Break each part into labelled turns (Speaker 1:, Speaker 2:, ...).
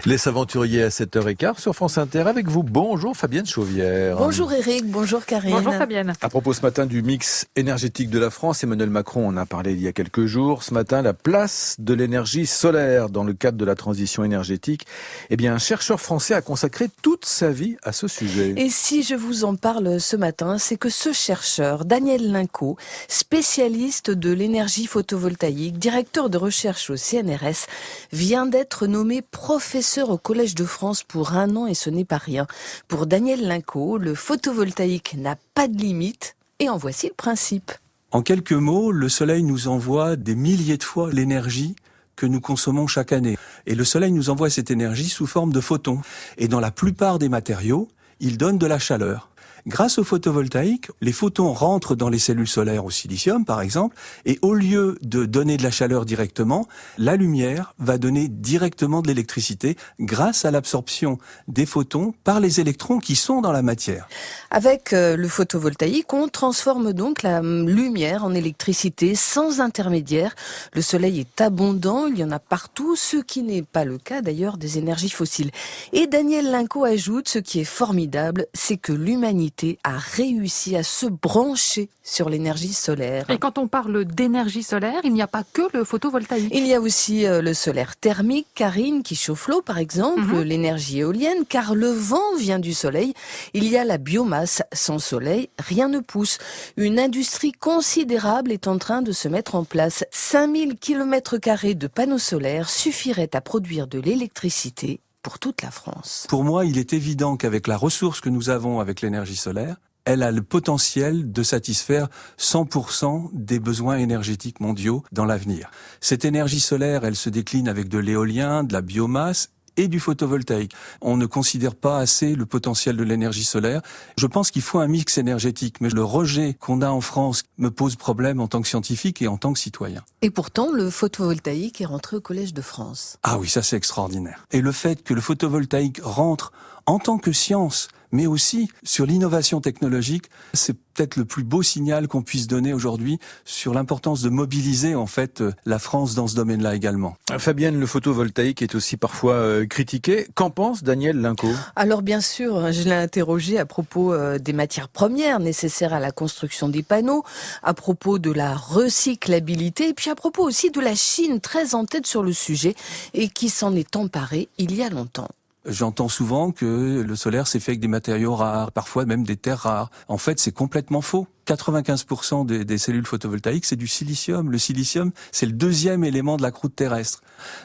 Speaker 1: Les aventuriers à 7h15 sur France Inter avec vous. Bonjour Fabienne Chauvière.
Speaker 2: Bonjour Eric, bonjour Karine.
Speaker 3: Bonjour Fabienne.
Speaker 1: À propos ce matin du mix énergétique de la France, Emmanuel Macron en a parlé il y a quelques jours. Ce matin, la place de l'énergie solaire dans le cadre de la transition énergétique. Eh bien, un chercheur français a consacré toute sa vie à ce sujet.
Speaker 2: Et si je vous en parle ce matin, c'est que ce chercheur, Daniel Linco, spécialiste de l'énergie photovoltaïque, directeur de recherche au CNRS, vient d'être nommé professeur au Collège de France pour 1 an et ce n'est pas rien. Pour Daniel Linco, le photovoltaïque n'a pas de limite et en voici le principe.
Speaker 4: En quelques mots, le soleil nous envoie des milliers de fois l'énergie que nous consommons chaque année. Et le soleil nous envoie cette énergie sous forme de photons. Et dans la plupart des matériaux, il donne de la chaleur. Grâce au photovoltaïque, les photons rentrent dans les cellules solaires au silicium, par exemple, et au lieu de donner de la chaleur directement, la lumière va donner directement de l'électricité grâce à l'absorption des photons par les électrons qui sont dans la matière.
Speaker 2: Avec le photovoltaïque, on transforme donc la lumière en électricité sans intermédiaire. Le soleil est abondant, il y en a partout, ce qui n'est pas le cas d'ailleurs des énergies fossiles. Et Daniel Linco ajoute, ce qui est formidable, c'est que l'humanité a réussi à se brancher sur l'énergie solaire.
Speaker 3: Et quand on parle d'énergie solaire, il n'y a pas que le photovoltaïque.
Speaker 2: Il y a aussi le solaire thermique, Karine, qui chauffe l'eau par exemple, l'énergie éolienne, car le vent vient du soleil. Il y a la biomasse, sans soleil, rien ne pousse. Une industrie considérable est en train de se mettre en place. 5000 km² de panneaux solaires suffiraient à produire de l'électricité pour toute la France.
Speaker 4: Pour moi, il est évident qu'avec la ressource que nous avons avec l'énergie solaire, elle a le potentiel de satisfaire 100% des besoins énergétiques mondiaux dans l'avenir. Cette énergie solaire, elle se décline avec de l'éolien, de la biomasse et du photovoltaïque. On ne considère pas assez le potentiel de l'énergie solaire. Je pense qu'il faut un mix énergétique, mais le rejet qu'on a en France me pose problème en tant que scientifique et en tant que citoyen.
Speaker 2: Et pourtant, le photovoltaïque est rentré au Collège de France.
Speaker 4: Ah oui, ça c'est extraordinaire. Et le fait que le photovoltaïque rentre en tant que science, mais aussi sur l'innovation technologique, c'est peut-être le plus beau signal qu'on puisse donner aujourd'hui sur l'importance de mobiliser en fait la France dans ce domaine-là également.
Speaker 1: Fabienne, le photovoltaïque est aussi parfois critiqué. Qu'en pense Daniel Linco ?
Speaker 2: Alors bien sûr, je l'ai interrogé à propos des matières premières nécessaires à la construction des panneaux, à propos de la recyclabilité, et puis à propos aussi de la Chine, très en tête sur le sujet, et qui s'en est emparée il y a longtemps.
Speaker 4: J'entends souvent que le solaire c'est fait avec des matériaux rares, parfois même des terres rares. En fait, c'est complètement faux. 95% des cellules photovoltaïques, c'est du silicium. Le silicium, c'est le deuxième élément de la croûte terrestre.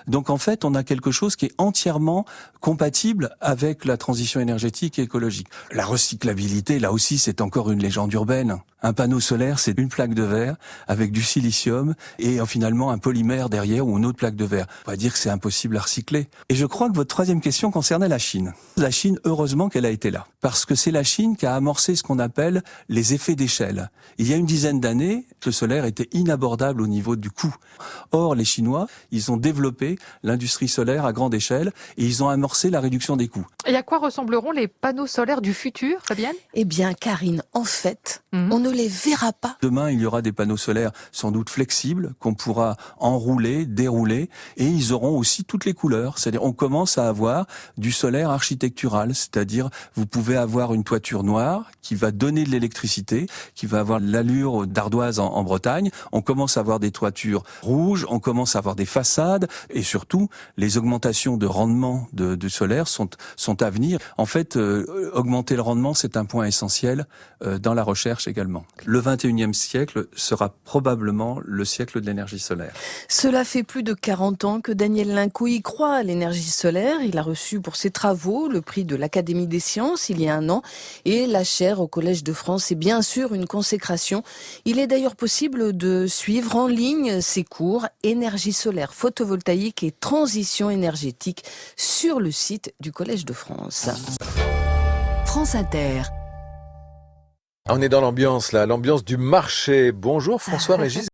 Speaker 4: Donc en fait, on a quelque chose qui est entièrement compatible avec la transition énergétique et écologique. La recyclabilité, là aussi, c'est encore une légende urbaine. Un panneau solaire, c'est une plaque de verre avec du silicium et finalement un polymère derrière ou une autre plaque de verre. On va dire que c'est impossible à recycler. Et je crois que votre troisième question concernait la Chine. La Chine, heureusement qu'elle a été là. Parce que c'est la Chine qui a amorcé ce qu'on appelle les effets d'échelle. Il y a une dizaine d'années, le solaire était inabordable au niveau du coût. Or, les Chinois, ils ont développé l'industrie solaire à grande échelle et ils ont amorcé la réduction des coûts.
Speaker 3: Et à quoi ressembleront les panneaux solaires du futur, Fabienne ?
Speaker 2: Eh bien, Karine, en fait, on ne les verra pas.
Speaker 4: Demain, il y aura des panneaux solaires sans doute flexibles qu'on pourra enrouler, dérouler et ils auront aussi toutes les couleurs. C'est-à-dire, on commence à avoir du solaire architectural, c'est-à-dire, vous pouvez avoir une toiture noire qui va donner de l'électricité, qui va avoir l'allure d'ardoise en Bretagne. On commence à avoir des toitures rouges, on commence à avoir des façades et surtout, les augmentations de rendement du solaire sont à venir. En fait, augmenter le rendement, c'est un point essentiel dans la recherche également. Le 21e siècle sera probablement le siècle de l'énergie solaire.
Speaker 2: Cela fait plus de 40 ans que Daniel Linco y croit à l'énergie solaire. Il a reçu pour ses travaux le prix de l'Académie des sciences il y a 1 an et la chaire au Collège de France est bien sûr une consécration. Il est d'ailleurs possible de suivre en ligne ses cours énergie solaire photovoltaïque et transition énergétique sur le site du Collège de France.
Speaker 5: France Inter.
Speaker 1: On est dans l'ambiance là, l'ambiance du marché. Bonjour François-Régis